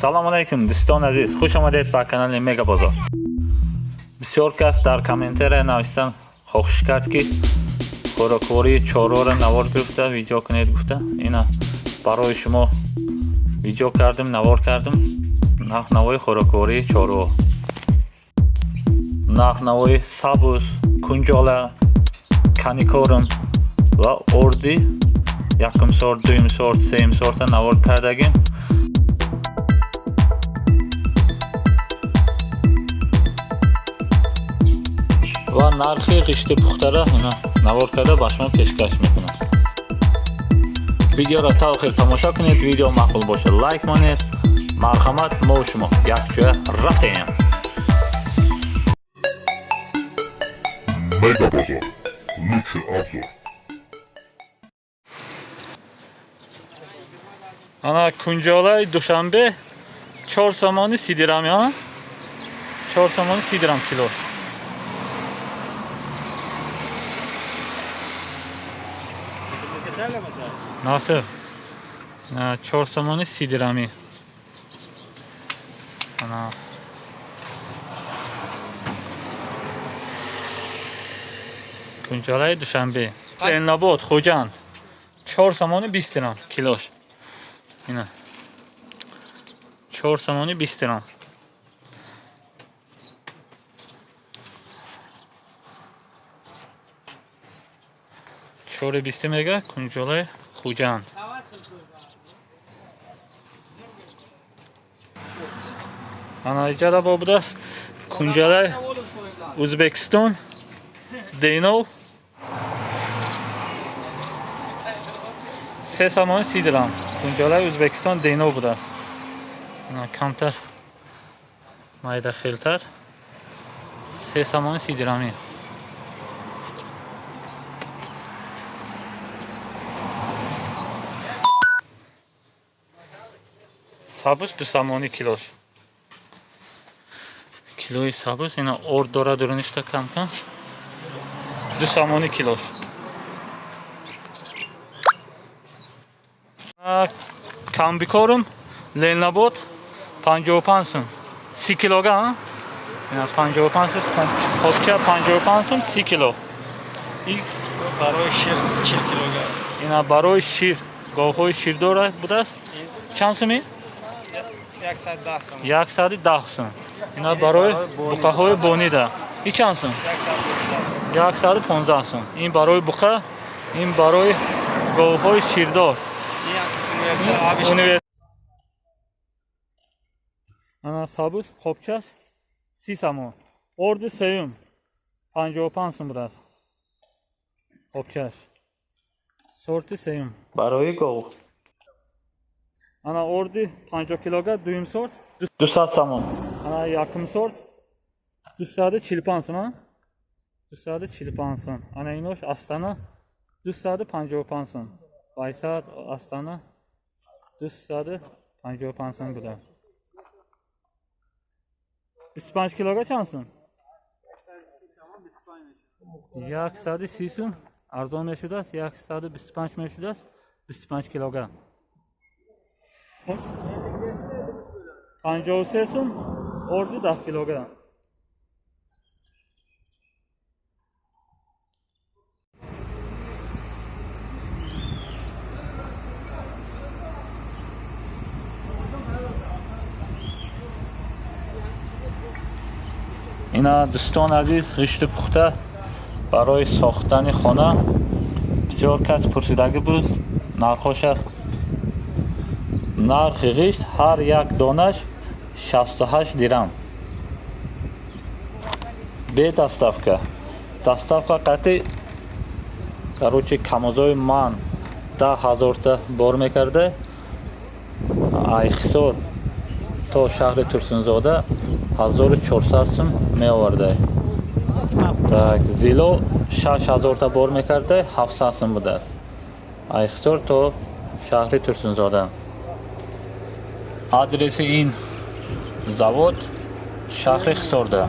салом алейкум дӯстон азиз, хуш омадед ба канали Мега Бозор. Бисёр кас дар комментария навистан хоҳиш кард ки хӯроквории чорҳоро навор гирифта видео кунед гуфта. Ина барои шумо видео кардим, навор кардим. Нахнавои хӯроквории чорҳо, нахнавои сабз, кунҷола, каникорм ва орди якум сорт, дуюм сорт, сеюм сорта навор кардагим. ва нархи ғишти пухтара ина навор карда ба шумо пешкаш мекунам. видеоро та охир тамошо кунед. видео мақбул боша лайк монед. марҳамат, мо шумо якҷоя рафтем. Мега Бозор. Лучший обзор. Ana кунҷолаи душанбе 4 сомони 30 дирҳам, я 4 сомони 30 дирҳам килош. Наср 4 сомони 30 дирҳами. Ana кунҷолаи душанбе Леннобод Хуҷанд 4 сомони 20 дирҳам килош. Ина 4 сомони 20 дирҳам. чори 20 мега кунҷолаи Хуҷанд. Ана иҷара бо буда кунҷолаи Ӯзбекистон Денов 3 сомони 30 дирҳам. кунҷолаи Ӯзбекистон Денов будааст. Ана камтар майда хелтар 3 сомони 30 дирҳами. сабз 2 сомони килош. килои сабз ина орд дора дурништа камкам 2 сомони килош. камбикорум Леннобод 55 сум 30 килограмм. Ина 55 сум хопча 55 сум 30 кило. барои шир 40 килограмм. Ина барои шир говҳои ширдора будааст. чанд суми? 110 сум. 110 сум. Ина барои буқаҳои бонида. И чанд сум? 115 сум. Ин барои буқа, ин барои говҳои ширдор. Ана сабз хопчас 30 сомон. орди сеюм 55 сум будааст. хопчас сорти сеюм барои гов. Ана орди 50 килограмм дуюм сорт 200 сомон. Ана якум сорт 245 сум. 245 сум. Ана инош Астана 255 сум. Байсад Астана 255 сум будааст. 25 килограмм чанд сум? 130 сум арзон мешудааст. 125 мешудааст. 25 килограмм. 53 сум орди 10 килограмм. ина дӯстон азиз ғишти пухта барои сохтани хона бисёр кас пурсидаги буд. нархоша нархи ғишт ҳар як донаш 68 дирҳам бе доставка. доставка қатъи короче камозои ман 10 000 та бор мекарда айхисор то шаҳри Турсунзода 1400 сум меоварда. Так зило 6000 та бор мекарда 700 сум будааст. айхисор то шаҳри Турсунзода. адреси ин завод шаҳри Хисорда.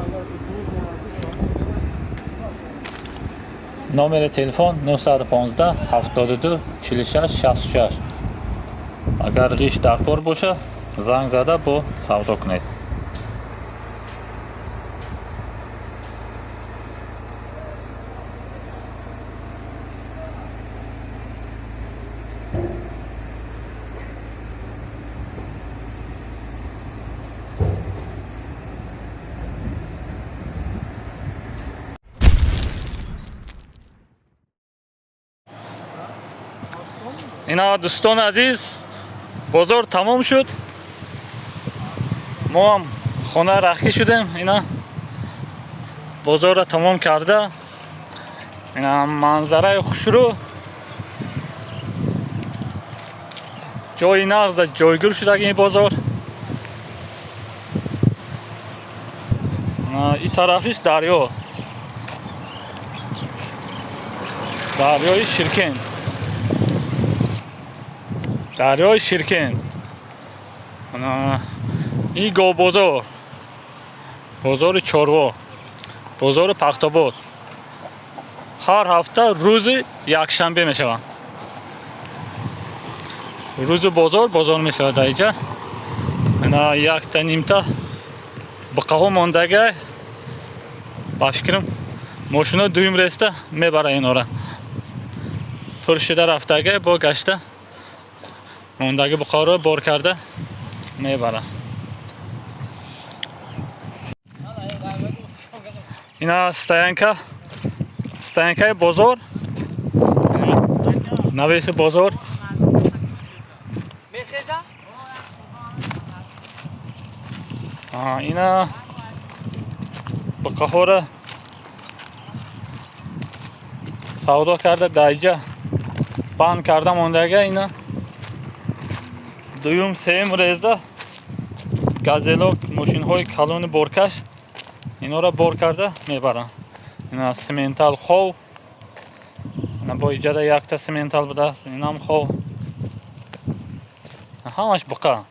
номери телефон 915 72 46 66. агар ғиш даркор боша занг зада бо савдо кунед. اینا دوستان عزیز بازار تمام شد. ما هم خانه رخی شدیم. اینا بازار را تمام کرده. اینا منظره خوشرو جای نغز جایگیر شده این بازار. این طرفش دریا، دریای شیرکند، دریای شیرکند. این گاو بازار، بازار چاروا، بازار پخت‌آباد هر هفته روز یکشنبه می شود. روز بازار می شود. اینجا اینا یک تا نیم تا بقاها ماندگی با فکرم ماشینا دویم رسته میبره اینا را پر شده رفتگی با گشته ماندگی بقاها را بار کرده میبره. اینا استاینکا بازار، نویس بازار. اینا بقاها را سودا کرده دایجا بند کرده ماندگی. اینا دویم سیم رزده گازلو ماشین های کلون بارکش اینا را بار کرده میبرن. اینا سیمنتال خوب، اینا با ایجاد یک تا سیمنتال بوده است. اینا هم خوب، همش بقا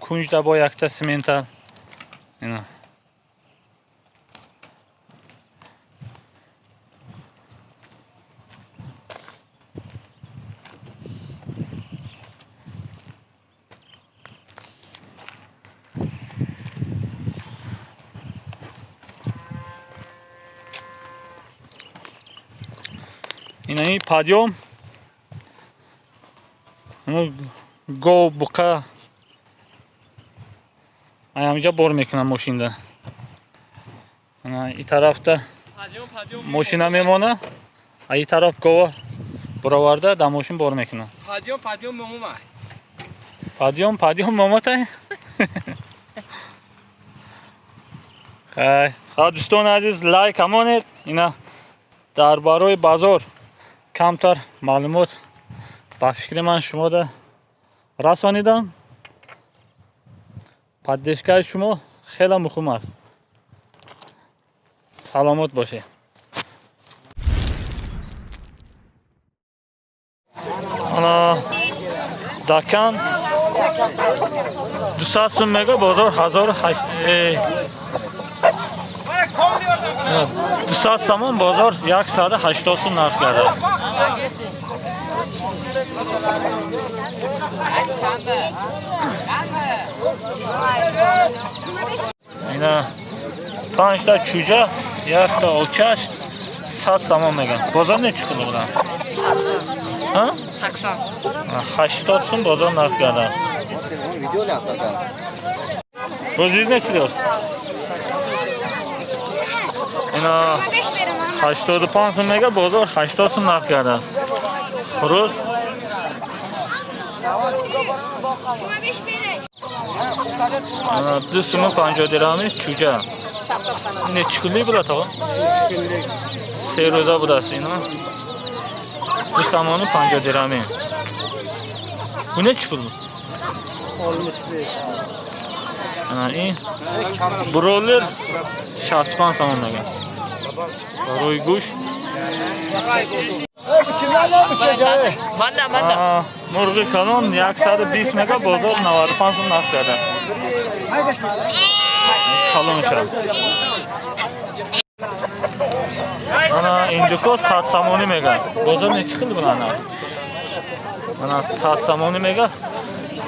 کنج دا با یک تا سیمنتال. اینا این پادیوم گو بقا اینجا بار میکنم ماشین ده. این طرف ده ماشین میمونه، این طرف گو براورده در ماشین بار میکنم. پادیوم ماموته. خیلی دوستان عزیز لایک همانید. اینا درباره بازار کمتر معلومات با فکر من شما ده رسانیدم. پادشگاه شما خیلی مهم است. سلامت باشه. انا دکان 200 سوم میگه بازار 200 سوم بازار 180 سوم نرخ کرده است. اینا 5 تا چوجه، 1 تا آکش 100 سوم میگن. بازار نه چقدر بودن؟ 80. 80 سوم بازار نرخ کرده است. روزیز نه چی است؟ اینا 85 سوم میگه بازار 80 سوم نرخ کرده است. خروس انا 250 درهمی چوجه. نه چکلی بوده تا 3 روزه بوده است. اینا 250 درهمی. Bu ne çipul bu? این برولر 65 سوم میگه. روی گوش مرغ کلان 120 میگه بازار 95 سوم نرخ کرده. کلان شد. انا اینجا 100 سوم میگه. بازار نه چقدر بلند؟ Mana sassamo nimaga?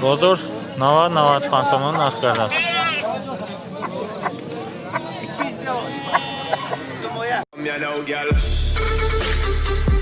Bozor 90-95 so'm narxlarda. You know, girl.